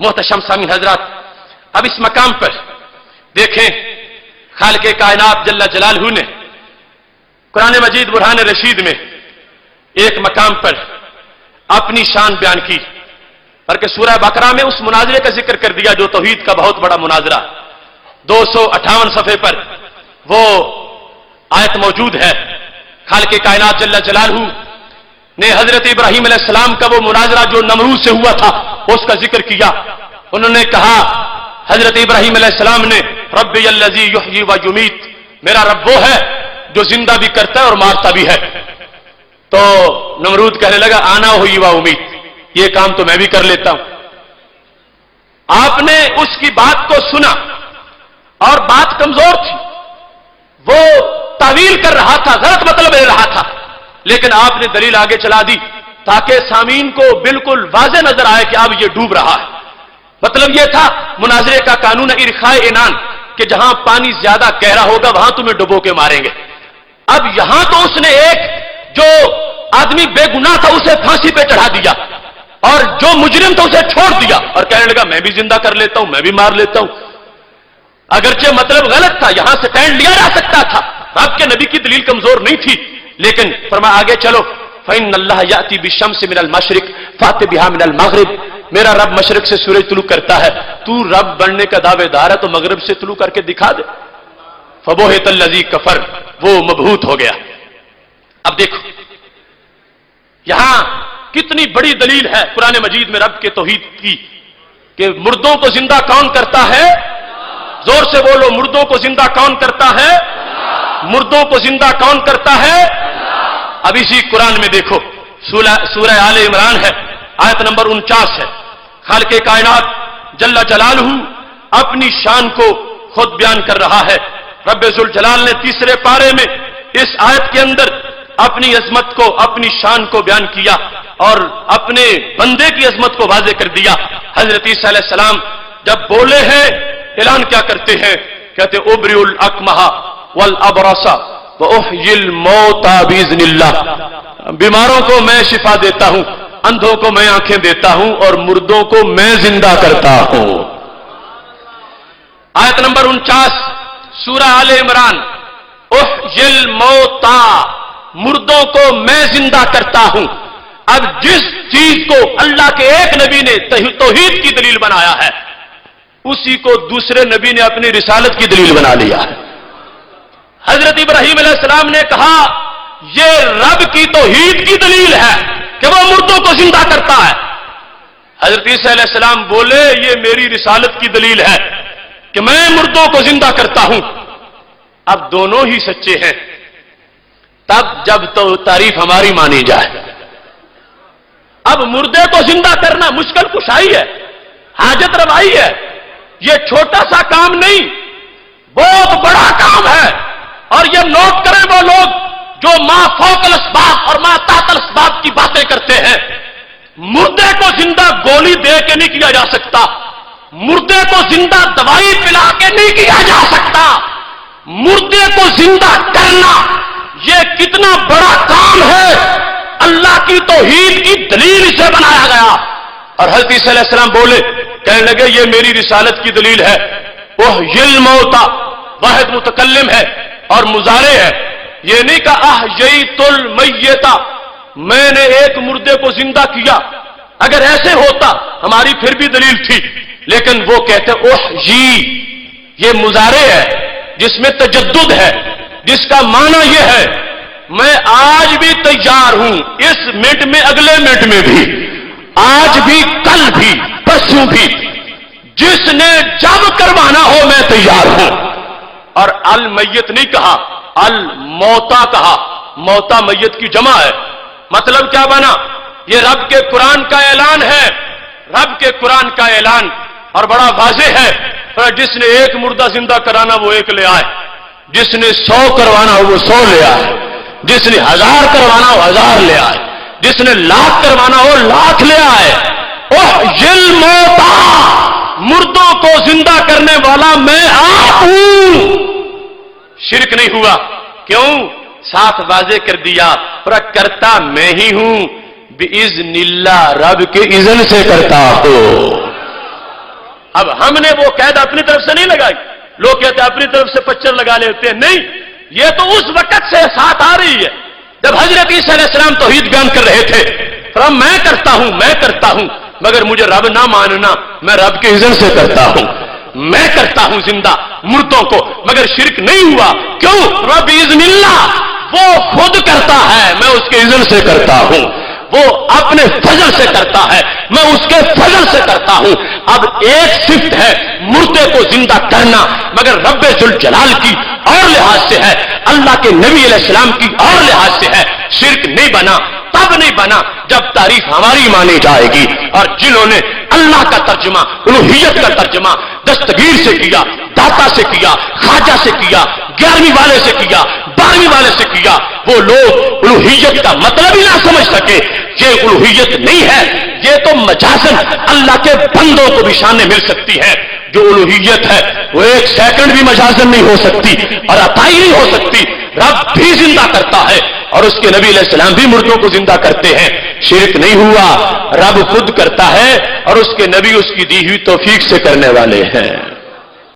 محتشم سامعین حضرات، اب اس مقام پر دیکھیں خالق کائنات جل جلالہ نے قرآن مجید برہان رشید میں ایک مقام پر اپنی شان بیان کی، بلکہ سورہ بقرہ میں اس مناظرے کا ذکر کر دیا جو توحید کا بہت بڑا مناظرہ 258 صفحے پر وہ آیت موجود ہے۔ خالق کائنات جل جلالہ نے حضرت ابراہیم علیہ السلام کا وہ مناظرہ جو نمرود سے ہوا تھا اس کا ذکر کیا۔ انہوں نے کہا حضرت ابراہیم علیہ السلام نے ربی الذی یحیی و یمیت، میرا رب وہ ہے جو زندہ بھی کرتا ہے اور مارتا بھی ہے۔ تو نمرود کہنے لگا آنا ہوئی و امید، یہ کام تو میں بھی کر لیتا ہوں۔ آپ نے اس کی بات کو سنا اور بات کمزور تھی، وہ تعویل کر رہا تھا، غلط مطلب لے رہا تھا، لیکن آپ نے دلیل آگے چلا دی تاکہ سامعین کو بالکل واضح نظر آئے کہ اب یہ ڈوب رہا ہے۔ مطلب یہ تھا مناظرے کا قانون ارخاء عنان کہ جہاں پانی زیادہ گہرا ہوگا وہاں تمہیں ڈبو کے ماریں گے۔ اب یہاں تو اس نے ایک جو آدمی بے گناہ تھا اسے پھانسی پہ چڑھا دیا اور جو مجرم تھا اسے چھوڑ دیا اور کہنے لگا میں بھی زندہ کر لیتا ہوں، میں بھی مار لیتا ہوں۔ اگرچہ مطلب غلط تھا، یہاں سے سٹینڈ لیا جا سکتا تھا، آپ کے نبی کی دلیل کمزور نہیں تھی، لیکن فرمایا آگے چلو فَإِنَّ اللَّهَ يَأْتِي بِالشَّمْسِ مِنَ الْمَشْرِقِ فَأْتِ بِهَا مِنَ الْمَغْرِبِ، میرا رب مشرق سے سورج طلوع کرتا ہے، تو رب بننے کا دعوے دار ہے تو مغرب سے طلوع کر کے دکھا دے۔ فَبُهِتَ الَّذِي كَفَرَ، وہ مبہوت ہو گیا۔ اب دیکھو یہاں کتنی بڑی دلیل ہے قرآن مجید میں رب کے توحید کی کہ مردوں کو زندہ کون کرتا ہے؟ زور سے بولو، مردوں کو زندہ کون کرتا ہے؟ مردوں کو زندہ کون کرتا ہے؟ اب اسی قرآن میں دیکھو سورہ آل عمران ہے، آیت نمبر 49 ہے۔ خالق کائنات جل جلالہ اپنی شان کو خود بیان کر رہا ہے۔ رب ذوالجلال نے تیسرے پارے میں اس آیت کے اندر اپنی عظمت کو، اپنی شان کو بیان کیا اور اپنے بندے کی عظمت کو واضح کر دیا۔ حضرت عیسی علیہ السلام جب بولے ہیں اعلان کیا کرتے ہیں؟ کہتے ابری الاکمہ والابرص واحیی الموتى باذن اللہ، بیماروں کو میں شفا دیتا ہوں، اندھوں کو میں آنکھیں دیتا ہوں اور مردوں کو میں زندہ کرتا ہوں۔ آیت نمبر 49 سورہ آل عمران، احیی الموتى، مردوں کو میں زندہ کرتا ہوں۔ اب جس چیز کو اللہ کے ایک نبی نے توحید کی دلیل بنایا ہے اسی کو دوسرے نبی نے اپنی رسالت کی دلیل بنا لیا ہے۔ حضرت ابراہیم علیہ السلام نے کہا یہ رب کی توحید کی دلیل ہے کہ وہ مردوں کو زندہ کرتا ہے۔ حضرت عیسی علیہ السلام بولے یہ میری رسالت کی دلیل ہے کہ میں مردوں کو زندہ کرتا ہوں۔ اب دونوں ہی سچے ہیں تب جب تو تعریف ہماری مانی جائے۔ اب مردے کو زندہ کرنا مشکل کشائی ہے، حاجت روائی ہے، یہ چھوٹا سا کام نہیں، بہت بڑا کام ہے۔ اور یہ نوٹ کریں وہ لوگ جو ما فوق الاسباب اور ما تحت الاسباب کی باتیں کرتے ہیں، مردے کو زندہ گولی دے کے نہیں کیا جا سکتا، مردے کو زندہ دوائی پلا کے نہیں کیا جا سکتا، مردے کو زندہ کرنا یہ کتنا بڑا کام ہے، اللہ کی توحید کی دلیل سے بنایا گیا۔ اور حضرت عیسی علیہ السلام بولے، کہنے لگے یہ میری رسالت کی دلیل ہے۔ احیی الموتى، واحد متکلم ہے اور مضارع ہے، یہ نہیں کہا احییت المیت، میں نے ایک مردے کو زندہ کیا، اگر ایسے ہوتا ہماری پھر بھی دلیل تھی، لیکن وہ کہتے احیی، یہ مضارع ہے جس میں تجدد ہے، جس کا معنی یہ ہے میں آج بھی تیار ہوں، اس منٹ میں، اگلے منٹ میں بھی، آج بھی، کل بھی، پرسوں بھی، جس نے جب کروانا ہو میں تیار ہوں۔ اور المیت نہیں کہا، الموتا کہا، موتا میت کی جمع ہے۔ مطلب کیا بنا؟ یہ رب کے قرآن کا اعلان ہے، رب کے قرآن کا اعلان، اور بڑا واضح ہے۔ جس نے ایک مردہ زندہ کرانا وہ ایک لے آئے، جس نے 100 کروانا ہو وہ 100 لے آئے، جس نے 1000 کروانا ہو 1000 لے آئے، جس نے 1,00,000 کروانا ہو 1,00,000 لے آئے۔ احیی الموتى، مردوں کو زندہ کرنے والا میں آپ ہوں۔ شرک نہیں ہوا، کیوں؟ ساتھ واضح کر دیا پر کرتا میں ہی ہوں، بِإِذْنِ اللہ، رب کے اذن سے کرتا ہو۔ اب ہم نے وہ قید اپنی طرف سے نہیں لگائی. لوگ کہتے ہیں اپنی طرف سے پچر لگا لیتے ہیں. نہیں، یہ تو اس وقت سے ساتھ آ رہی ہے جب حضرت عیسی علیہ السلام توحید بیان کر رہے تھے. میں کرتا ہوں مگر مجھے رب نہ ماننا، میں رب کے اذن سے کرتا ہوں. میں کرتا ہوں زندہ مردوں کو مگر شرک نہیں ہوا. کیوں؟ رب اذن اللہ، وہ خود کرتا ہے، میں اس کے اذن سے کرتا ہوں. وہ اپنے فضل سے کرتا ہے، میں اس کے فضل سے کرتا ہوں. اب ایک صفت ہے مردے کو زندہ کرنا، مگر رب ذوالجلال کی اور لحاظ سے ہے، اللہ کے نبی علیہ السلام کی اور لحاظ سے ہے. شرک نہیں بنا، تب نہیں بنا جب تعریف ہماری مانی جائے گی. اور جنہوں نے اللہ کا ترجمہ، الوہیت کا ترجمہ دستگیر سے کیا، داتا سے کیا، خواجہ سے کیا، 11ویں والے سے کیا، 12ویں والے سے کیا، وہ لوگ الوہیت کا مطلب ہی نہ سمجھ سکے. یہ الوہیت نہیں ہے، یہ تو مجازن اللہ کے بندوں کو بھی شانیں مل سکتی ہے. جو الوہیت ہے وہ 1 سیکنڈ بھی مجازن نہیں ہو سکتی اور عطائی نہیں ہو سکتی. رب بھی زندہ کرتا ہے اور اس کے نبی علیہ السلام بھی مردوں کو زندہ کرتے ہیں. شرک نہیں ہوا، رب خود کرتا ہے اور اس کے نبی اس کی دی ہوئی توفیق سے کرنے والے ہیں.